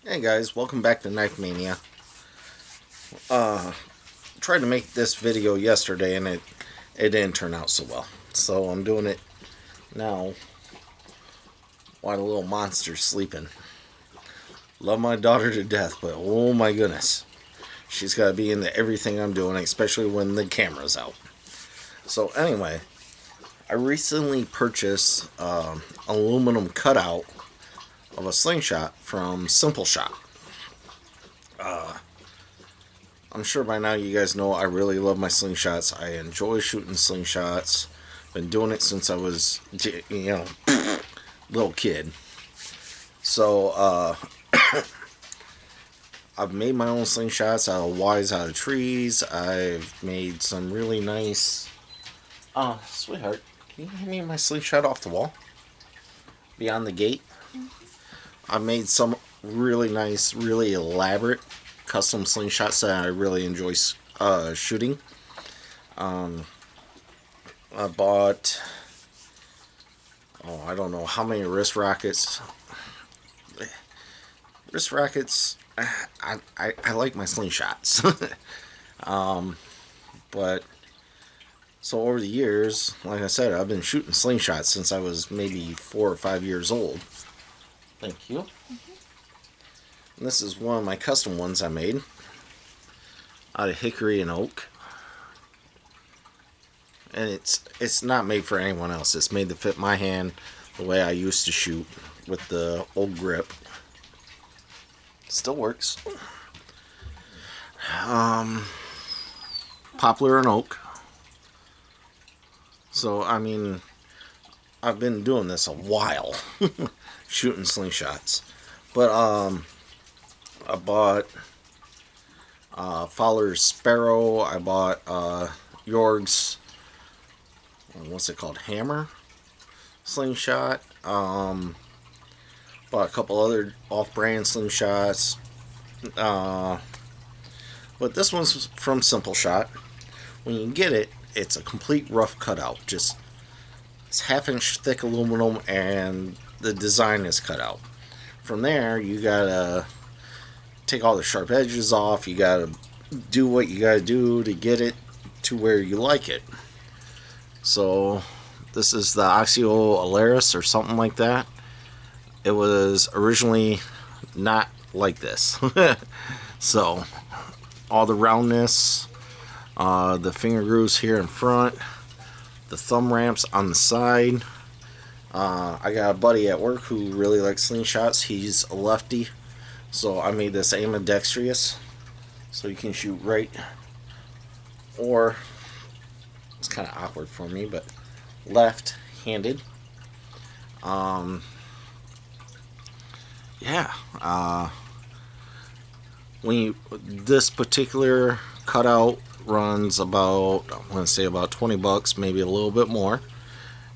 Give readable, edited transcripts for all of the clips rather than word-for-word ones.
Hey guys, welcome back to Knife Mania. Tried to make this video yesterday and it didn't turn out so well. So I'm doing it now while the little monster's sleeping. Love my daughter to death, but oh my goodness. She's got to be into everything I'm doing, especially when the camera's out. So anyway, I recently purchased aluminum cutout of a slingshot from Slingshot. I'm sure by now you guys know I really love my slingshots. I enjoy shooting slingshots. Been doing it since I was, little kid. So I've made my own slingshots out of wires out of trees. I've made some really nice. Sweetheart, can you hand me my slingshot off the wall beyond the gate? I've made some really nice, really elaborate custom slingshots that I really enjoy shooting. I bought, I don't know how many wrist rackets. Wrist rackets, I like my slingshots. But, so over the years, like I said, I've been shooting slingshots since I was maybe 4 or 5 years old. Thank you. And this is one of my custom ones I made out of hickory and oak. And it's not made for anyone else. It's made to fit my hand the way I used to shoot with the old grip. Still works. Poplar and oak. So I mean, I've been doing this a while, shooting slingshots. But I bought Fowler's Sparrow. I bought Jorg's, what's it called, hammer slingshot. Bought a couple other off-brand slingshots. But this one's from Slingshot. When you get it, it's a complete rough cutout. Just it's half-inch thick aluminum, and the design is cut out. From there, you gotta take all the sharp edges off. You gotta do what you gotta do to get it to where you like it. So this is the Oxio Alaris or something like that. It was originally not like this. So all the roundness, the finger grooves here in front, the thumb ramps on the side. I got a buddy at work who really likes slingshots. He's a lefty, so I made this ambidextrous, so you can shoot right, or it's kind of awkward for me, but left-handed. Yeah. This particular cutout runs about, I want to say about $20, maybe a little bit more.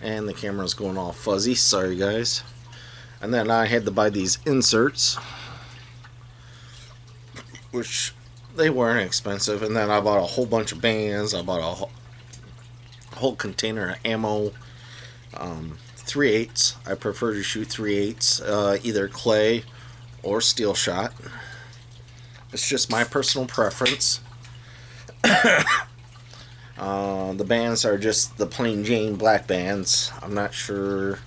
And the camera's going all fuzzy. Sorry, guys. And then I had to buy these inserts, which they weren't expensive. And then I bought a whole bunch of bands. I bought a whole container of ammo. 3/8. I prefer to shoot 3/8, either clay or steel shot. It's just my personal preference. The bands are just the plain Jane black bands. I'm not sure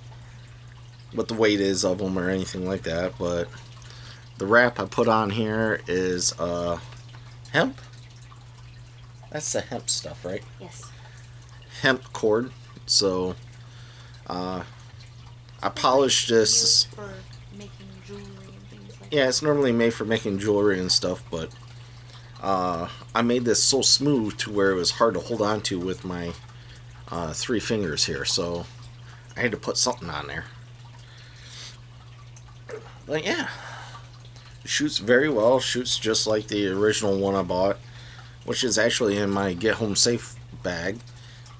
what the weight is of them or anything like that, but the wrap I put on here is hemp. That's the hemp stuff, right? Yes. Hemp cord. So I polished this. Used for making jewelry and things like Yeah, it's normally made for making jewelry and stuff, but I made this so smooth to where it was hard to hold on to with my 3 fingers here, so I had to put something on there. But yeah, it shoots very well. Shoots just like the original one I bought, which is actually in my Get Home Safe bag,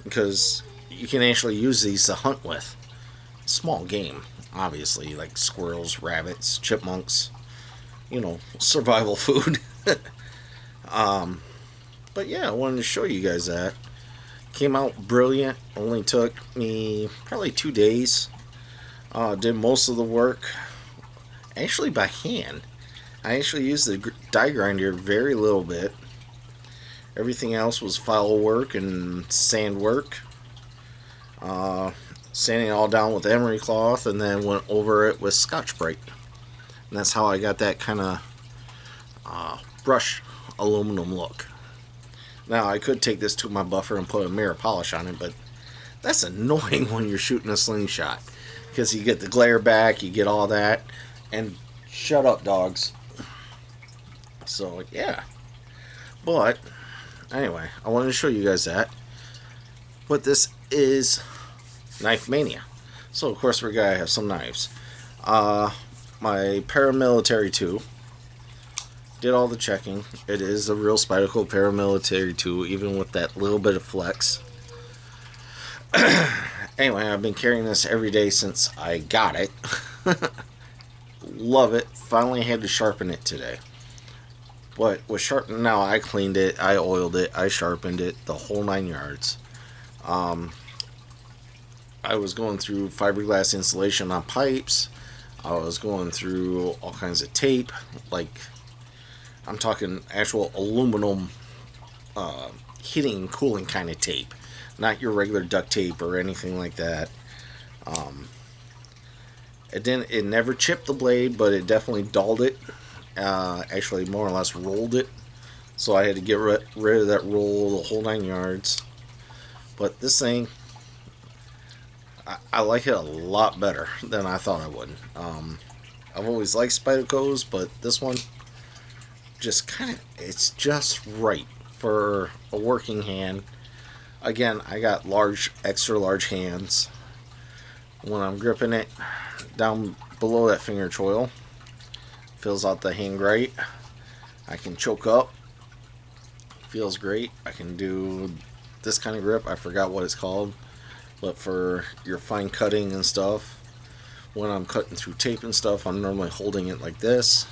because you can actually use these to hunt with. Small game, obviously, like squirrels, rabbits, chipmunks, survival food. But yeah, I wanted to show you guys that. Came out brilliant. Only took me probably 2 days. Did most of the work actually by hand. I actually used the die grinder very little bit. Everything else was file work and sand work. Uh, Sanding it all down with emery cloth and then went over it with Scotch-Brite. And that's how I got that kind of brush aluminum look. Now I could take this to my buffer and put a mirror polish on it, but that's annoying when you're shooting a slingshot because you get the glare back, you get all that, and shut up, dogs. So yeah, but anyway, I wanted to show you guys that. But this is Knife Mania, so of course we're gonna have some knives. My paramilitary 2 did all the checking. It is a real Spyderco paramilitary 2, even with that little bit of flex. Anyway, I've been carrying this every day since I got it. Love it. Finally had to sharpen it today. But with sharpening now, I cleaned it, I oiled it, I sharpened it, the whole 9 yards. I was going through fiberglass insulation on pipes. I was going through all kinds of tape, like I'm talking actual aluminum heating and cooling kind of tape, not your regular duct tape or anything like that. It never chipped the blade, but it definitely dulled it. Actually, more or less rolled it. So I had to get rid of that roll, the whole 9 yards. But this thing, I like it a lot better than I thought I would. I've always liked Spyderco's, but this one just it's just right for a working hand. Again, I got extra large hands. When I'm gripping it down below that finger choil, fills out the hand great. I can choke up, feels great. I can do this kind of grip, I forgot what it's called, but for your fine cutting and stuff, when I'm cutting through tape and stuff, I'm normally holding it like this.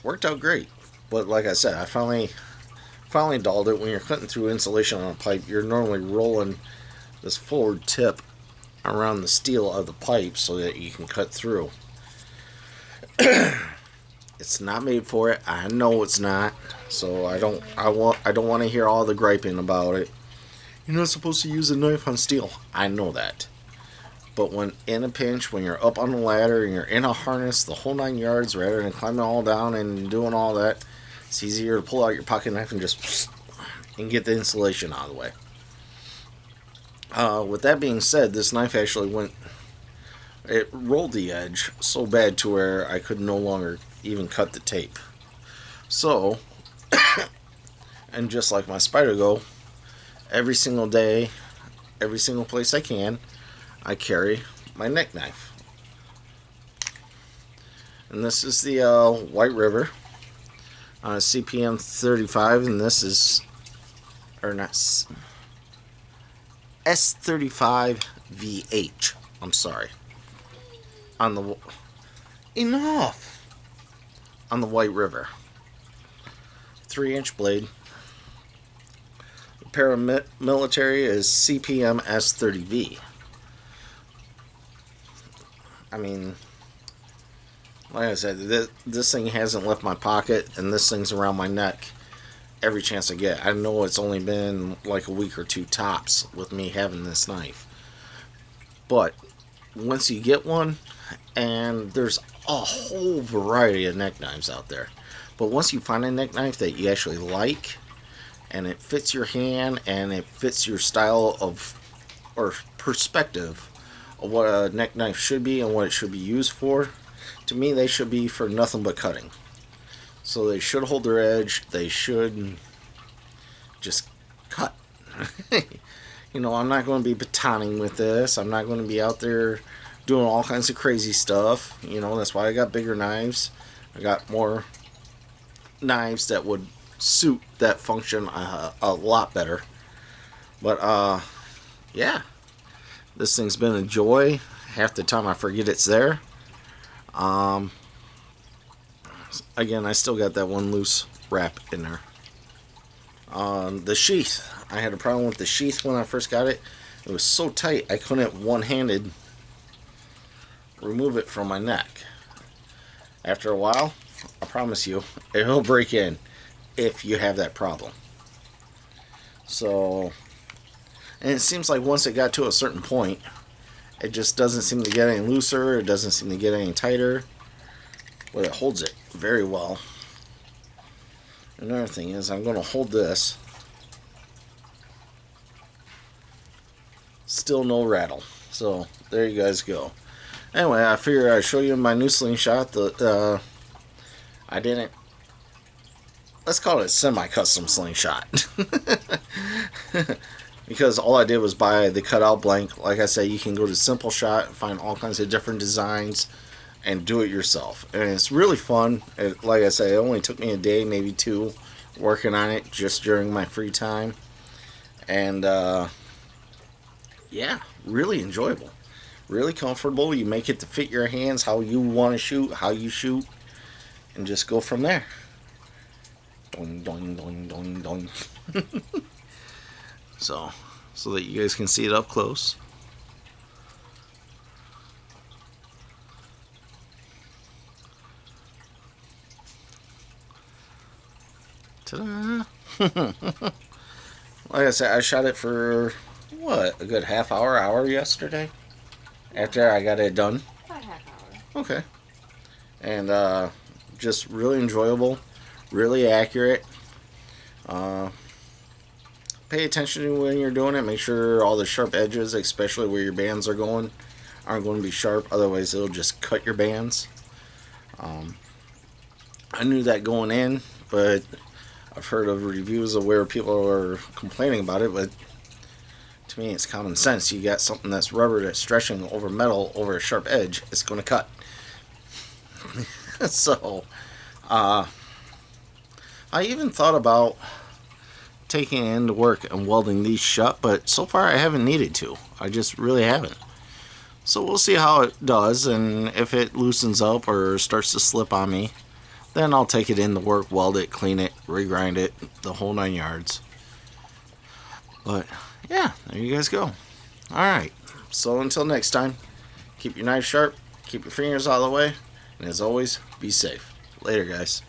Worked out great, but like I said, I finally dulled it. When you're cutting through insulation on a pipe, you're normally rolling this forward tip around the steel of the pipe so that you can cut through. It's not made for it. I know it's not. So I don't want to hear all the griping about it. You're not supposed to use a knife on steel. I know that. But when in a pinch, when you're up on the ladder and you're in a harness the whole 9 yards, rather than climbing all down and doing all that, it's easier to pull out your pocket knife and just and get the insulation out of the way. With that being said, this knife actually it rolled the edge so bad to where I could no longer even cut the tape. So, and just like my Spyderco, every single day, every single place I can, I carry my neck knife. And this is the White River CPM 35, and this is, or not, S35 VH. I'm sorry. On the White River. 3-inch blade. The paramilitary is CPM S30V. I mean, like I said, this thing hasn't left my pocket, and this thing's around my neck every chance I get. I know it's only been like a week or two tops with me having this knife. But once you get one, and there's a whole variety of neck knives out there, but once you find a neck knife that you actually like, and it fits your hand, and it fits your style of, or perspective of what a neck knife should be and what it should be used for, to me they should be for nothing but cutting. So they should hold their edge, they should just cut. You know, I'm not going to be batoning with this, I'm not going to be out there doing all kinds of crazy stuff. You know, that's why I got bigger knives. I got more knives that would suit that function a lot better. But yeah, this thing's been a joy. Half the time I forget it's there. Again, I still got that one loose wrap in there. The sheath, I had a problem with the sheath when I first got it. It was so tight I couldn't one-handed remove it from my neck. After a while, I promise you, it'll break in if you have that problem. So, and it seems like once it got to a certain point, it just doesn't seem to get any looser. It doesn't seem to get any tighter. But it holds it very well. Another thing is I'm going to hold this. Still no rattle. So there you guys go. Anyway, I figured I'd show you my new Slingshot. I didn't. Let's call it a semi-custom Slingshot. Because all I did was buy the cutout blank. Like I said, you can go to Simple Shot, find all kinds of different designs, and do it yourself. And it's really fun. Like I said, it only took me a day, maybe two, working on it just during my free time. And yeah, really enjoyable. Really comfortable. You make it to fit your hands, how you want to shoot, how you shoot, and just go from there. Doing, doing, doing, doing, doing. So that you guys can see it up close. Ta-da! Like I said, I shot it for, what, a good hour yesterday? After I got it done. About half hour. Okay. And just really enjoyable, really accurate. Pay attention to when you're doing it. Make sure all the sharp edges, especially where your bands are going, aren't going to be sharp. Otherwise, it'll just cut your bands. I knew that going in, but I've heard of reviews of where people are complaining about it. But to me, it's common sense. You got something that's rubber that's stretching over metal over a sharp edge, it's going to cut. So, I even thought about taking it into work and welding these shut, but so far I haven't needed to. I just really haven't. So we'll see how it does, and if it loosens up or starts to slip on me, then I'll take it into work, weld it, clean it, regrind it, the whole 9 yards. But yeah, there you guys go. Alright, so until next time, keep your knife sharp, keep your fingers out of the way, and as always, be safe. Later, guys.